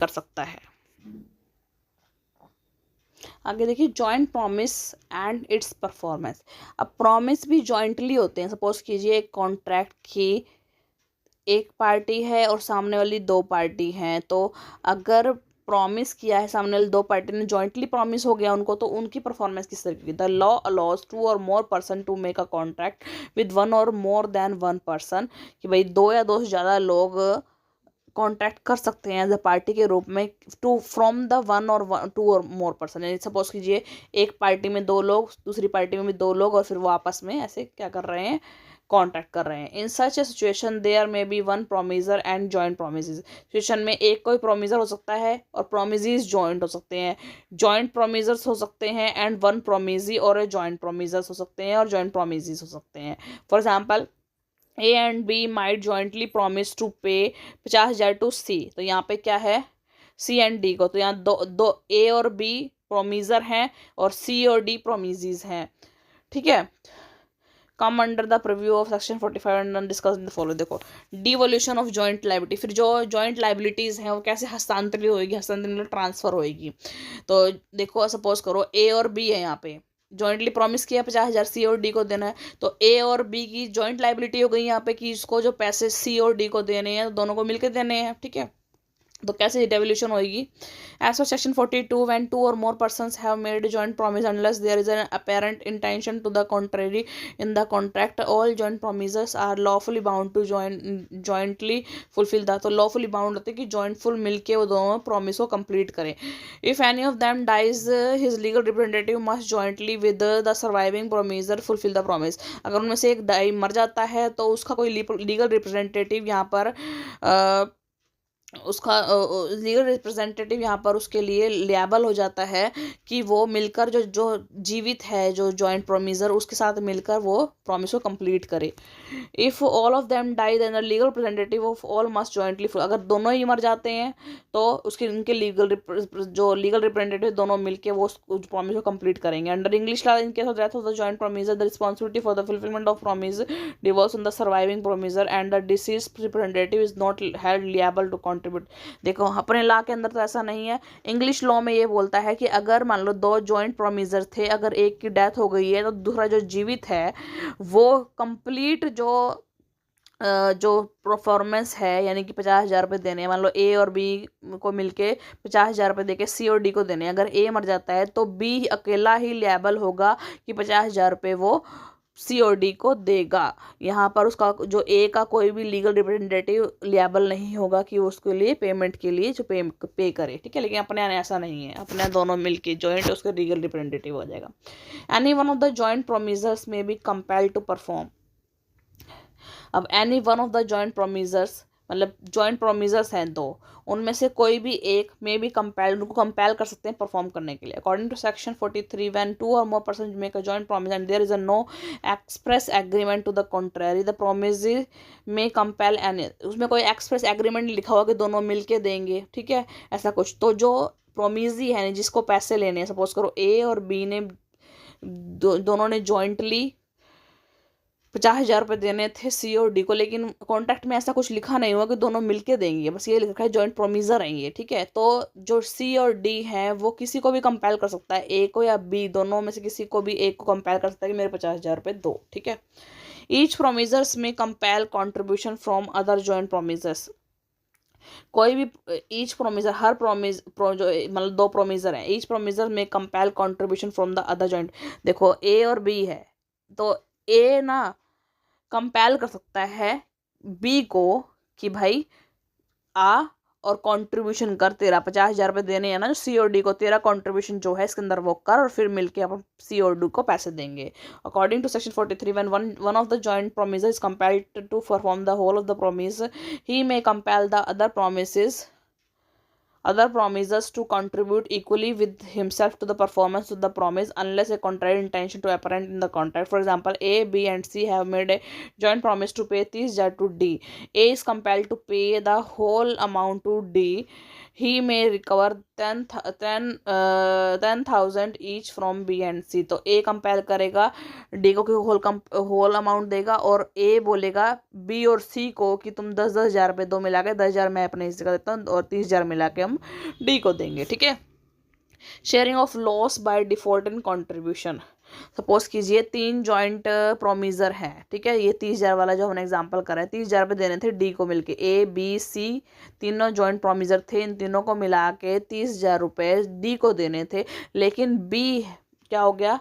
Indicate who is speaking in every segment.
Speaker 1: कर सकता है। आगे देखिए joint promise and it's performance. अब प्रॉमिस भी जॉइंटली होते हैं। सपोज कीजिए एक कॉन्ट्रैक्ट की एक पार्टी है और सामने वाली दो पार्टी हैं, तो अगर प्रॉमिस किया है सामने वाली दो पार्टी ने, जॉइंटली प्रॉमिस हो गया उनको, तो उनकी परफॉर्मेंस किस तरीके की। The law allows two or more person to make a contract with one or more then one person, कि भाई दो या दो से ज़्यादा लोग कॉन्ट्रैक्ट कर सकते हैं एज अ पार्टी के रूप में, टू फ्रॉम द वन और टू और मोर पर्सन। यानी सपोज कीजिए एक पार्टी में दो लोग, दूसरी पार्टी में भी दो लोग, और फिर वो आपस में ऐसे क्या कर रहे हैं, कॉन्ट्रैक्ट कर रहे हैं। In such a situation there may be one promisor and joint promises. Situation में एक कोई प्रोमिजर हो सकता है और प्रोमिसेस जॉइंट हो सकते हैं, जॉइंट प्रोमिजर्स हो सकते हैं एंड वन प्रोमिजी और जॉइंट प्रोमिजर्स हो सकते हैं और जॉइंट प्रोमिजीज हो सकते हैं। For example A and B might jointly promise to pay 50,000 to सी। तो यहाँ पे क्या है, सी एंड डी को, तो यहाँ दो दो ए और बी प्रोमिजर हैं और सी और डी प्रोमिजीज हैं, ठीक है। Come under the preview of section 45 and discuss in the follow. देखो डिवोल्यूशन ऑफ जॉइंट लाइबिलिटी, फिर जो जॉइंट लाइबिलिटीज हैं वो कैसे हस्तांतरित होएगी, हस्तांतरित ट्रांसफर होएगी। तो देखो सपोज करो ए और बी है, यहाँ पे जॉइंटली प्रॉमिस किया 50,000 सी और डी को देना है, तो ए और बी की जॉइंट लाइबिलिटी हो गई यहाँ पे कि इसको जो पैसे सी और डी को देने हैं, तो दोनों को मिलकर देने हैं, ठीक है। तो कैसे डेवल्यूशन होगी। As per section 42 when two or more persons have made joint promise unless there is an apparent intention to the contrary in the contract, all joint promisors are lawfully bound to jointly fulfil the. तो lawfully bound होते हैं कि जॉइंटफुल मिलके वो दोनों promise को complete करें। If any of them dies his legal representative must jointly with the surviving promisor fulfil the promise. अगर उनमें से एक दाई मर जाता है तो उसका कोई लीगल रिप्रेजेंटेटिव यहाँ पर उसका लीगल रिप्रेजेंटेटिव यहाँ पर उसके लिए लिएबल हो जाता है कि वो मिलकर जो जो जीवित है, जो जॉइंट प्रोमिसर, उसके साथ मिलकर वो प्रॉमिस को कंप्लीट करे। If all of them die then the legal representative of all must jointly. अगर दोनों ही मर जाते हैं तो उसके उनके जो लीगल रिप्रेजेंटेटिव दोनों मिलकर वो उस प्रॉमिस को कंप्लीट करेंगे। Under English law in case of death of the joint promisor the responsibility for the fulfilment of promise devolves on the surviving promisor and the deceased representative is not held liable to contribute. देखो अपने law के अंदर तो ऐसा नहीं है। English law में ये बोलता है कि अगर मान लो दो जॉइंट प्रोमिसर थे, अगर एक की डेथ हो गई है तो दूसरा जो जीवित है वो कंप्लीट जो परफॉर्मेंस है, यानी कि 50,000 रुपये देने हैं। मान लो ए और बी को मिलके 50,000 रुपये देके सी और डी को देने हैं। अगर ए मर जाता है तो बी अकेला ही लिएबल होगा कि 50,000 रुपये वो सी और डी को देगा। यहाँ पर उसका जो ए का कोई भी लीगल रिप्रेजेंटेटिव लिएबल नहीं होगा कि उसके लिए पेमेंट के लिए जो पे करे, ठीक है। लेकिन अपने यहाँ ऐसा नहीं है, अपने दोनों मिलके जॉइंट उसका लीगल रिप्रेजेंटेटिव हो जाएगा। Any one of the joint promisors may be compelled to perform. अब any one of the joint promisors मतलब जॉइंट प्रोमिसर्स हैं दो, उनमें से कोई भी एक में भी कंपेल, उनको कंपेल कर सकते हैं परफॉर्म करने के लिए। According to section 43 when two or more person make a joint promise and there is a no express agreement to the contrary the promise may compel any. उसमें कोई एक्सप्रेस एग्रीमेंट लिखा हुआ कि दोनों मिलके देंगे, ठीक है, ऐसा कुछ। तो जो प्रोमिजी है जिसको पैसे लेने हैं, सपोज करो ए और बी ने दोनों ने जॉइंटली 50,000 रुपये देने थे सी और डी को, लेकिन कॉन्ट्रैक्ट में ऐसा कुछ लिखा नहीं हुआ कि दोनों मिलके देंगे, बस ये लिखा है जॉइंट प्रोमिसर हैं ये, ठीक है। तो जो सी और डी है वो किसी को भी कंपेल कर सकता है, ए को या बी, दोनों में से किसी को भी एक को कंपेल कर सकता है कि मेरे 50,000 रुपये दो, ठीक है। Each promisors may compel contribution from other joint promisors. कोई भी ईच प्रोमिसर, हर जो मतलब दो प्रोमिसर हैं, ईच प्रोमिसर में compel contribution from the other joint. देखो ए और बी है तो ए ना कंपेल कर सकता है बी को कि भाई आ और कंट्रीब्यूशन कर, तेरा 50,000 रुपये देने हैं ना जो सी और डी को, तेरा कंट्रीब्यूशन जो है इसके अंदर वो कर, और फिर मिलके अपन सी और डी को पैसे देंगे। According to section 43 when one of the joint promisor is compelled to perform the whole of the promise he may compel the other promisers to contribute equally with himself to the performance of the promise unless a contrary intention to apparent in the contract. For example, A, B and C have made a joint promise to pay 30,000 to D. A is compelled to pay the whole amount to D he may recover 10,000 each from B and C. तो A compare करेगा, D को whole amount देगा, और ए बोलेगा B और सी को कि तुम 10,000 रुपये दो मिला के, 10,000 मैं अपने हिस्से का देता हूँ और 30,000 मिला के हम डी को देंगे। ठीक है। Sharing of loss by default in contribution. Suppose कीजिए 3 जॉइंट प्रोमीजर हैं, ठीक है। ये 30,000 वाला जो हमने एग्जांपल करा है, 30,000 रुपये देने थे डी को मिलके, ए बी सी तीनों जॉइंट प्रोमीजर थे, इन तीनों को मिला के 30,000 रुपये डी को देने थे। लेकिन बी क्या हो गया,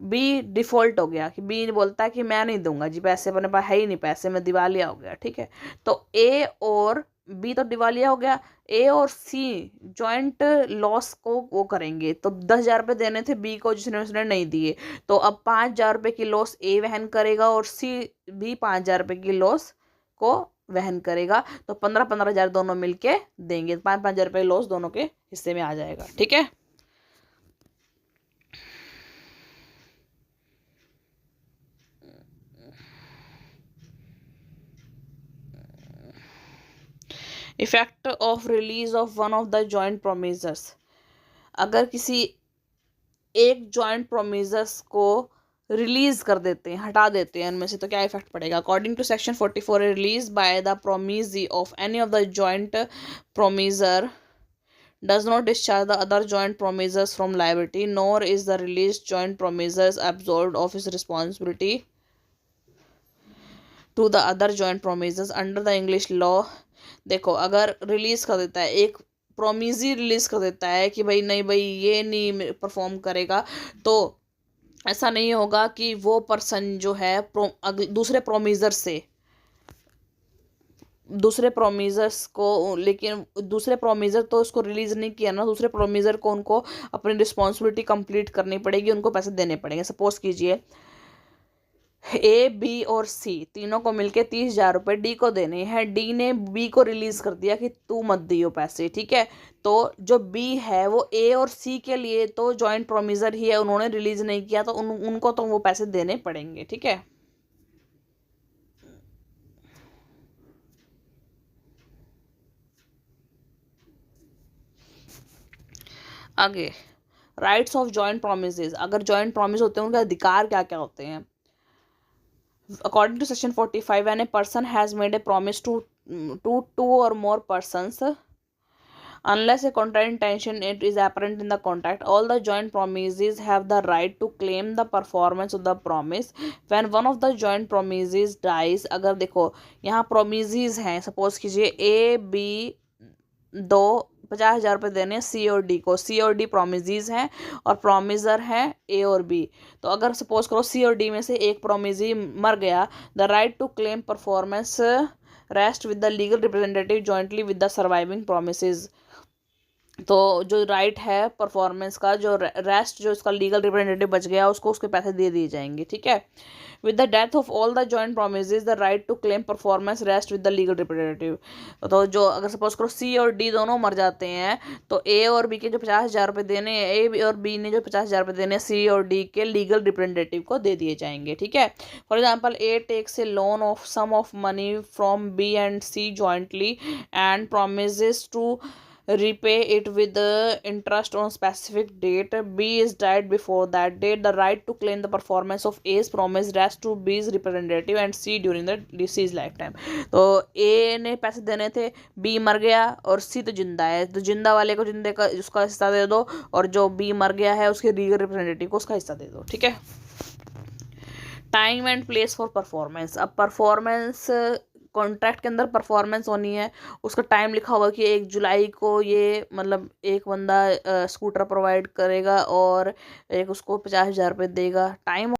Speaker 1: बी डिफॉल्ट हो गया कि बी बोलता है कि मैं नहीं दूंगा जी पैसे, अपने पास है ही नहीं पैसे, मैं दिवालिया हो गया। ठीक है। तो ए और बी तो दिवालिया हो गया, ए और सी जॉइंट लॉस को वो करेंगे। तो 10,000 रुपये देने थे बी को, जिसने उसने नहीं दिए, तो अब 5,000 रुपये की लॉस ए वहन करेगा और सी भी 5,000 रुपये की लॉस को वहन करेगा। तो 15,000 दोनों मिलके देंगे, 5,000 रुपये लॉस दोनों के हिस्से में आ जाएगा। ठीक है। Effect of release of one of the joint promisors. अगर किसी एक जॉइंट प्रोमीजर्स को रिलीज कर देते हैं, हटा देते हैं उनमें से, तो क्या इफेक्ट पड़ेगा। According to section 44, release by the promisee of any of the joint promisor does not discharge the other joint promisers from liability, nor is the released joint promisers absolved of his responsibility to the other joint promisers under the English law। देखो, अगर release कर देता है एक प्रोमिजी, release कर देता है कि भाई नहीं भाई ये नहीं परफॉर्म करेगा, तो ऐसा नहीं होगा कि वो पर्सन जो है दूसरे प्रोमीजर्स को, लेकिन दूसरे प्रोमीजर तो उसको रिलीज नहीं किया ना, दूसरे प्रोमीजर को उनको अपनी रिस्पॉन्सिबिलिटी कंप्लीट करनी पड़ेगी, उनको पैसे देने पड़ेंगे। सपोज कीजिए ए बी और सी तीनों को मिलके 30,000 रुपये डी को देने हैं। डी ने बी को रिलीज कर दिया कि तू मत दियो पैसे। ठीक है। तो जो बी है वो ए और सी के लिए तो जॉइंट प्रोमीजर ही है, उन्होंने रिलीज नहीं किया, तो उनको तो वो पैसे देने पड़ेंगे। ठीक है। आगे, राइट्स ऑफ जॉइंट प्रोमिसेस। अगर जॉइंट प्रोमिस होते हैं उनके अधिकार क्या क्या होते हैं। According to section 45, when a person has made a promise to two or more persons, unless a contrary intention it is apparent in the contract, all the joint promises have the right to claim the performance of the promise when one of the joint promises dies। अगर देखो यहाँ promises हैं, suppose कीजिए A B दो 50,000 रुपये देने हैं सी और डी को, सी और डी प्रोमिजीज हैं और प्रोमिजर हैं ए और बी। तो अगर सपोज करो सी और डी में से एक प्रोमिजी मर गया, the right to claim performance rest with the legal representative jointly with the surviving promisees. तो जो राइट है परफॉर्मेंस का, जो रेस्ट जो उसका लीगल रिप्रेजेंटेटिव बच गया उसको उसके पैसे दे दिए जाएंगे। ठीक है। With the death of all the joint promisees the right to claim performance rest with the legal representative. तो जो अगर सपोज करो सी और डी दोनों मर जाते हैं, तो ए और बी के जो 50,000 रुपये देने हैं, ए और बी ने जो 50,000 रुपये देने हैं सी और डी के लीगल रिप्रेजेंटेटिव को दे दिए जाएंगे। ठीक है। For example, A takes a loan of sum of money from B and C jointly and promises to repay it with the interest on specific date. B is died before that date. The right to claim the performance of A's promise rests to B's representative and C during the deceased lifetime। तो A ने पैसे देने थे, B मर गया और C तो जिंदा है, तो जिंदा वाले को जिंदे का उसका हिस्सा दे दो, और जो B मर गया है उसके लीगल रिप्रेजेंटेटिव को उसका हिस्सा दे दो। ठीक है। Time and place for performance. अब परफॉर्मेंस, कॉन्ट्रैक्ट के अंदर परफॉर्मेंस होनी है, उसका टाइम लिखा होगा कि 1 जुलाई को ये मतलब एक बंदा स्कूटर प्रोवाइड करेगा और एक उसको 50,000 रुपये देगा। टाइम